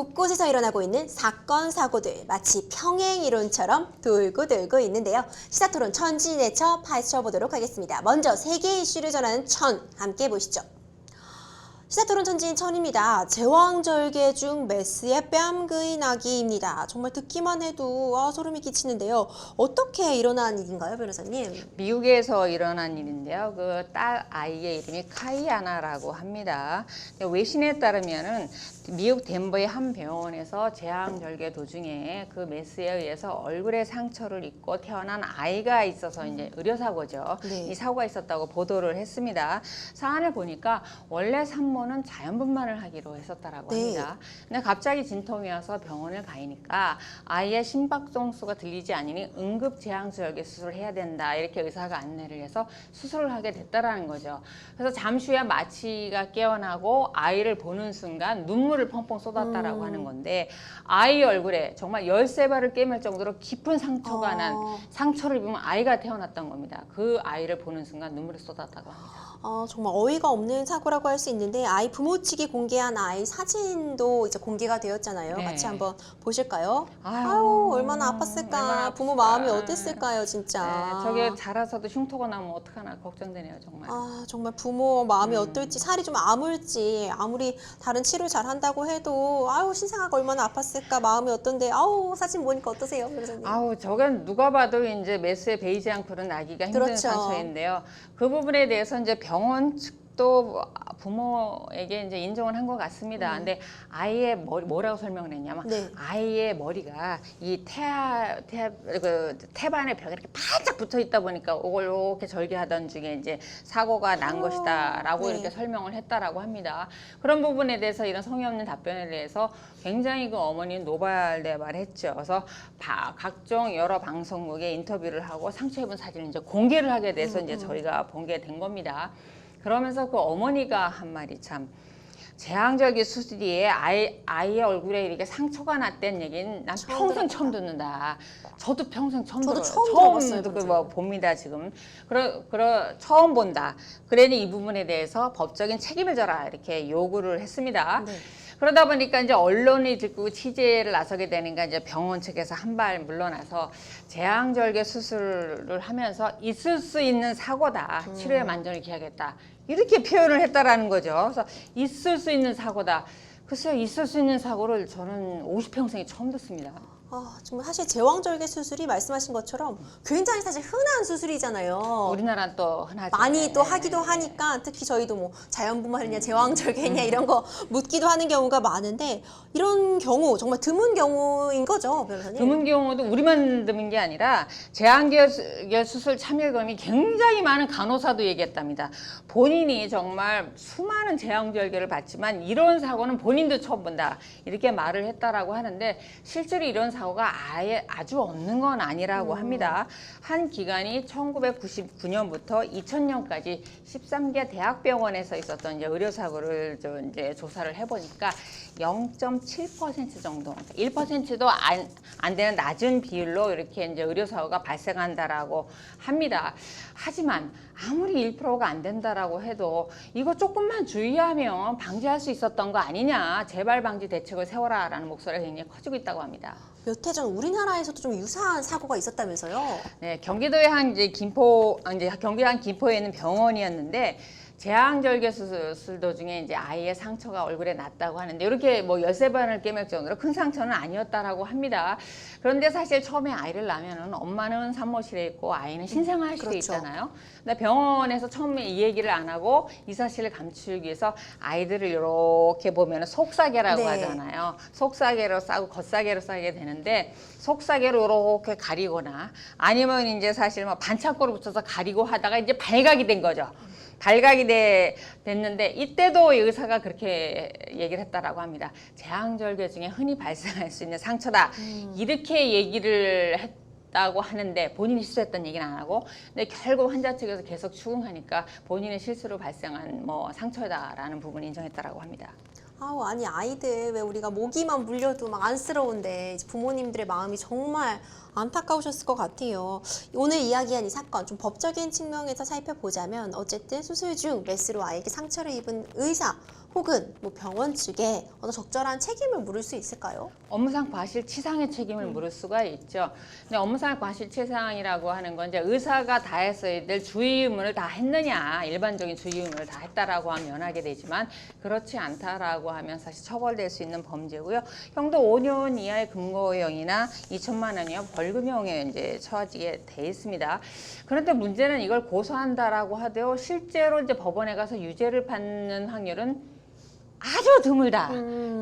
곳곳에서 일어나고 있는 사건, 사고들 마치 평행 이론처럼 돌고 있는데요. 시사토론 천지내처 파헤쳐보도록 하겠습니다. 먼저 세계 이슈를 전하는 천, 함께 보시죠. 시사토론 천지인 천입니다. 제왕절개 중 메스의 뺨그이 나기입니다. 정말 듣기만 해도 소름이 끼치는데요. 어떻게 일어난 일인가요, 변호사님? 미국에서 일어난 일인데요. 그 딸 아이의 이름이 카이아나라고 합니다. 외신에 따르면은 미국 덴버의 한 병원에서 제왕절개 도중에 그 메스에 의해서 얼굴에 상처를 입고 태어난 아이가 있어서 이제 의료사고죠. 네. 이 사고가 있었다고 보도를 했습니다. 사안을 보니까 원래 산모는 자연분만을 하기로 했었다라고 합니다. 근데 갑자기 진통이 와서 병원을 가니까 아이의 심박동수가 들리지 않으니 응급 제왕절개 수술을 해야 된다 이렇게 의사가 안내를 해서 수술을 하게 됐다라는 거죠. 그래서 잠시 후에 마취가 깨어나고 아이를 보는 순간 눈물을 펑펑 쏟았다라고 하는 건데 아이 얼굴에 정말 13발을 꿰맬 정도로 깊은 상처가 난 상처를 입으면 아이가 태어났던 겁니다. 그 아이를 보는 순간 눈물을 쏟았다고 합니다. 정말 어이가 없는 사고라고 할 수 있는데 아이 부모 측이 공개한 아이 사진도 이제 공개가 되었잖아요. 네. 같이 한번 보실까요? 아유, 얼마나 아팠을까. 얼마나 부모 아팠을까. 마음이 어땠을까요, 진짜. 네, 저게 자라서도 흉터가 나면 어떡하나 걱정되네요, 정말. 정말 부모 마음이 어떨지, 살이 좀 아물지, 아무리 다른 치료 잘 한다고 해도, 신생아가 얼마나 아팠을까, 마음이 어떤데, 사진 보니까 어떠세요, 변호사님? 저건 누가 봐도 이제 메스의 베이지 않고는 나기가 힘든 그렇죠. 상처인데요. 그 부분에 대해서 이제 병원 측도 부모에게 이제 인정을 한 것 같습니다. 근데 아이의 머리, 뭐라고 설명을 했냐면, 네. 아이의 머리가 이 태반의 벽에 이렇게 바짝 붙어 있다 보니까 이걸 이렇게 절개하던 중에 이제 사고가 난 것이다라고 네. 이렇게 설명을 했다라고 합니다. 그런 부분에 대해서 이런 성의 없는 답변에 대해서 굉장히 그 어머니는 노발대발했죠. 그래서 각종 여러 방송국에 인터뷰를 하고 상처 입은 사진을 이제 공개를 하게 돼서 이제 저희가 본 게 된 겁니다. 그러면서 그 어머니가 한 말이 참, 제왕절개 수술 뒤에 아이의 얼굴에 이렇게 상처가 났다는 얘기는 난 평생 처음 듣는다. 저도 평생 처음 저도 들어요. 처음 들어봤어요, 듣고 봅니다, 지금. 처음 본다. 그러니 이 부분에 대해서 법적인 책임을 져라. 이렇게 요구를 했습니다. 네. 그러다 보니까 이제 언론이 듣고 취재를 나서게 되니까 이제 병원 측에서 한 발 물러나서 제왕절개 수술을 하면서 있을 수 있는 사고다. 치료에 만전을 기하겠다. 이렇게 표현을 했다라는 거죠. 그래서 있을 수 있는 사고다. 글쎄요, 있을 수 있는 사고를 저는 50평생에 처음 듣습니다. 정말 사실 제왕절개 수술이 말씀하신 것처럼 굉장히 사실 흔한 수술이잖아요. 우리나라는 또 흔하죠. 많이 또 네. 하기도 하니까 특히 저희도 뭐 자연분만이냐 제왕절개냐 이런 거 묻기도 하는 경우가 많은데 이런 경우 정말 드문 경우인 거죠, 변호사님? 드문 경우도 우리만 드문 게 아니라 제왕절개 수술 참여금이 굉장히 많은 간호사도 얘기했답니다. 본인이 정말 수많은 제왕절개를 받지만 이런 사고는 본인도 처음 본다 이렇게 말을 했다라고 하는데 실제로 이런 사고가 아주 없는 건 아니라고 합니다. 한 기간이 1999년부터 2000년까지 13개 대학병원에서 있었던 이제 의료사고를 이제 조사를 해보니까 0.7% 정도, 1%도 안 되는 낮은 비율로 이렇게 이제 의료사고가 발생한다라고 합니다. 하지만 아무리 1%가 안 된다라고 해도 이거 조금만 주의하면 방지할 수 있었던 거 아니냐, 재발 방지 대책을 세워라라는 목소리가 굉장히 커지고 있다고 합니다. 몇 해 전 우리나라에서도 좀 유사한 사고가 있었다면서요? 네, 경기도의 한 경기도 한 김포에 있는 병원이었는데 제왕절개 수술 도중에 이제 아이의 상처가 얼굴에 났다고 하는데 이렇게 뭐 13번을 꿰맬 정도로 큰 상처는 아니었다라고 합니다. 그런데 사실 처음에 아이를 낳으면은 엄마는 산모실에 있고 아이는 신생아실에 그렇죠. 있잖아요. 근데 병원에서 처음에 이 얘기를 안 하고 이 사실을 감추기 위해서 아이들을 이렇게 보면은 속사계라고 네. 하잖아요. 속사계로 싸고 겉사계로 싸게 되는데 속사계로 이렇게 가리거나 아니면 이제 사실 뭐 반창고를 붙여서 가리고 하다가 이제 발각이 된 거죠. 발각이 됐는데 이때도 의사가 그렇게 얘기를 했다라고 합니다. 제왕절개 중에 흔히 발생할 수 있는 상처다. 이렇게 얘기를 했다고 하는데 본인이 실수했던 얘기는 안 하고 근데 결국 환자 측에서 계속 추궁하니까 본인의 실수로 발생한 뭐 상처다라는 부분을 인정했다라고 합니다. 아니 아이들 왜 우리가 모기만 물려도 막 안쓰러운데 부모님들의 마음이 정말 안타까우셨을 것 같아요. 오늘 이야기한 이 사건 좀 법적인 측면에서 살펴보자면 어쨌든 수술 중 메스로 아이에게 상처를 입은 의사 혹은 뭐 병원 측에 어떤 적절한 책임을 물을 수 있을까요? 업무상 과실치상의 책임을 물을 수가 있죠. 근데 업무상 과실치상이라고 하는 건 이제 의사가 다 했어야 될 주의 의무를 다 했느냐, 일반적인 주의 의무를 다 했다라고 하면 면하게 되지만 그렇지 않다라고 하면 사실 처벌될 수 있는 범죄고요. 형도 5년 이하의 금고형이나 2천만 원 이하 벌금형에 이제 처하지게 돼 있습니다. 그런데 문제는 이걸 고소한다라고 하되 실제로 이제 법원에 가서 유죄를 받는 확률은 아주 드물다.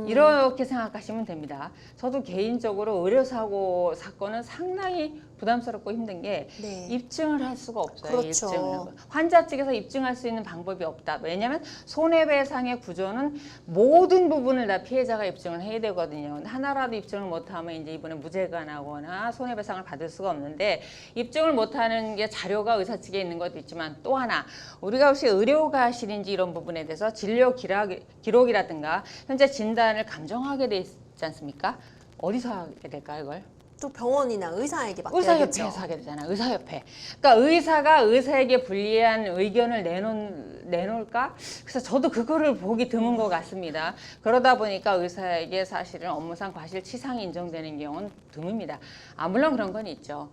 이렇게 생각하시면 됩니다. 저도 개인적으로 의료사고 사건은 상당히 부담스럽고 힘든 게 네. 입증을 할 수가 없어요. 그렇죠. 입증을. 환자 측에서 입증할 수 있는 방법이 없다. 왜냐하면 손해배상의 구조는 모든 부분을 다 피해자가 입증을 해야 되거든요. 하나라도 입증을 못하면 이제 이번에 무죄가 나거나 손해배상을 받을 수가 없는데 입증을 못하는 게 자료가 의사 측에 있는 것도 있지만 또 하나 우리가 혹시 의료과실인지 이런 부분에 대해서 진료 기록이라든가 현재 진단을 감정하게 돼 있지 않습니까? 어디서 하게 될까요, 이걸? 또 병원이나 의사에게 맡겨야겠죠. 의사협회에서 하게 되잖아요. 의사협회. 그러니까 의사가 의사에게 불리한 의견을 내놓을까? 그래서 저도 그거를 보기 드문 것 같습니다. 그러다 보니까 의사에게 사실은 업무상 과실치상이 인정되는 경우는 드뭅니다. 물론 그런 건 있죠.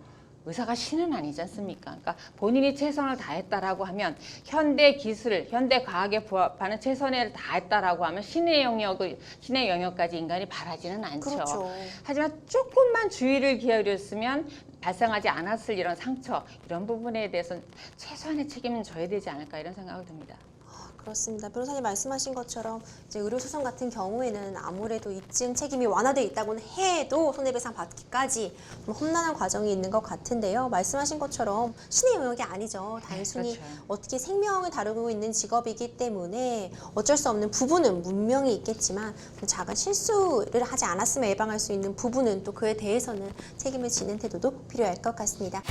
의사가 신은 아니지 않습니까? 그러니까 본인이 최선을 다했다라고 하면 현대 기술, 현대 과학에 부합하는 최선을 다했다라고 하면 신의 영역까지 인간이 바라지는 않죠. 그렇죠. 하지만 조금만 주의를 기울였으면 발생하지 않았을 이런 상처, 이런 부분에 대해서 최소한의 책임은 져야 되지 않을까 이런 생각이 듭니다. 그렇습니다. 변호사님 말씀하신 것처럼 이제 의료소송 같은 경우에는 아무래도 입증 책임이 완화되어 있다고는 해도 손해배상 받기까지 좀 험난한 과정이 있는 것 같은데요. 말씀하신 것처럼 신의 영역이 아니죠. 단순히 그렇죠. 어떻게 생명을 다루고 있는 직업이기 때문에 어쩔 수 없는 부분은 분명히 있겠지만 작은 실수를 하지 않았으면 예방할 수 있는 부분은 또 그에 대해서는 책임을 지는 태도도 필요할 것 같습니다.